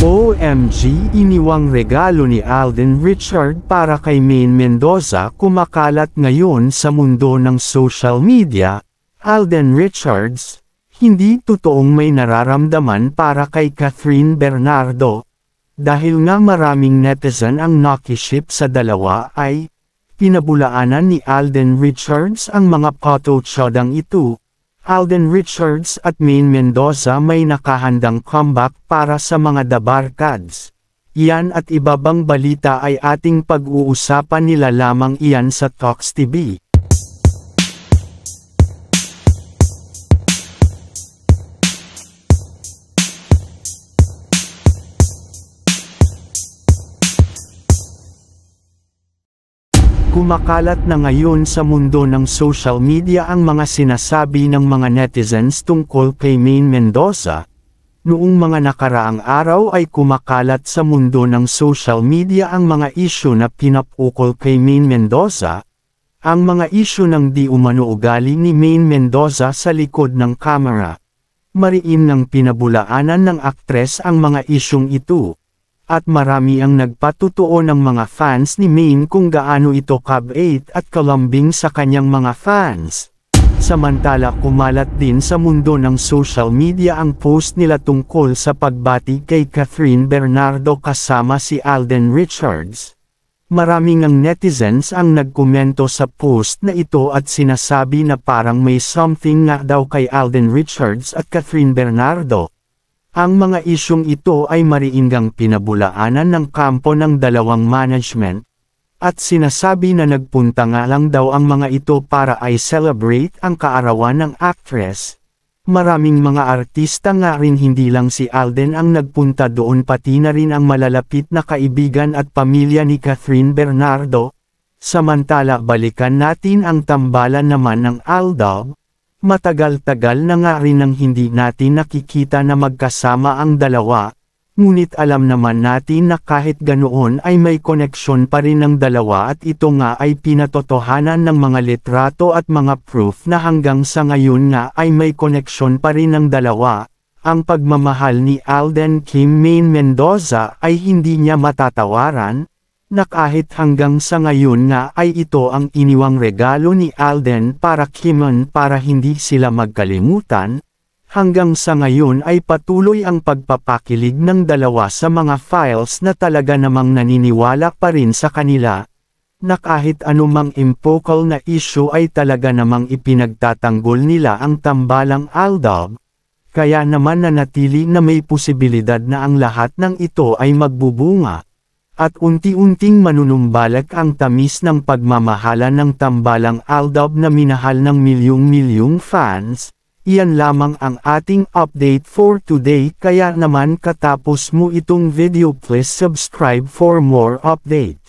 OMG, iniwang regalo ni Alden Richard para kay Maine Mendoza kumakalat ngayon sa mundo ng social media. Alden Richards, hindi totoong may nararamdaman para kay Catherine Bernardo. Dahil nga maraming netizen ang nakiship sa dalawa ay pinabulaanan ni Alden Richards ang mga phototshodang ito. Alden Richards at Maine Mendoza may nakahandang comeback para sa mga dabarkads. Iyan at iba bang balita ay ating pag-uusapan nila lamang iyan sa Talks TV. Kumakalat na ngayon sa mundo ng social media ang mga sinasabi ng mga netizens tungkol kay Maine Mendoza. Noong mga nakaraang araw ay kumakalat sa mundo ng social media ang mga isyu na pinapukol kay Maine Mendoza. Ang mga isyu ng di umano ugali ni Maine Mendoza sa likod ng kamera. Mariin ng pinabulaanan ng aktres ang mga isyong ito. At marami ang nagpatutuo ng mga fans ni Maine kung gaano ito kabait at kalambing sa kanyang mga fans. Samantala kumalat din sa mundo ng social media ang post nila tungkol sa pagbati kay Catherine Bernardo kasama si Alden Richards. Maraming ang netizens ang nagkomento sa post na ito at sinasabi na parang may something nga daw kay Alden Richards at Catherine Bernardo. Ang mga isyong ito ay mariingang pinabulaanan ng kampo ng dalawang management, at sinasabi na nagpunta nga lang daw ang mga ito para ay celebrate ang kaarawan ng actress. Maraming mga artista nga rin hindi lang si Alden ang nagpunta doon pati na rin ang malalapit na kaibigan at pamilya ni Catherine Bernardo. Samantala balikan natin ang tambalan naman ng Aldab. Matagal-tagal na nga rin nang hindi natin nakikita na magkasama ang dalawa, ngunit alam naman natin na kahit ganoon ay may koneksyon pa rin ng dalawa at ito nga ay pinatotohanan ng mga litrato at mga proof na hanggang sa ngayon nga ay may koneksyon pa rin ng dalawa. Ang pagmamahal ni Alden kay Maine Mendoza ay hindi niya matatawaran, na kahit hanggang sa ngayon nga ay ito ang iniwang regalo ni Alden para kay Maine para hindi sila magkalimutan, hanggang sa ngayon ay patuloy ang pagpapakilig ng dalawa sa mga files na talaga namang naniniwala pa rin sa kanila, na kahit anumang impokal na issue ay talaga namang ipinagtatanggol nila ang tambalang Aldab, kaya naman nanatili na may posibilidad na ang lahat ng ito ay magbubunga. At unti-unting manunumbalak ang tamis ng pagmamahalan ng tambalang Aldab na minahal ng milyong-milyong fans. Iyan lamang ang ating update for today, kaya naman katapos mo itong video please subscribe for more update.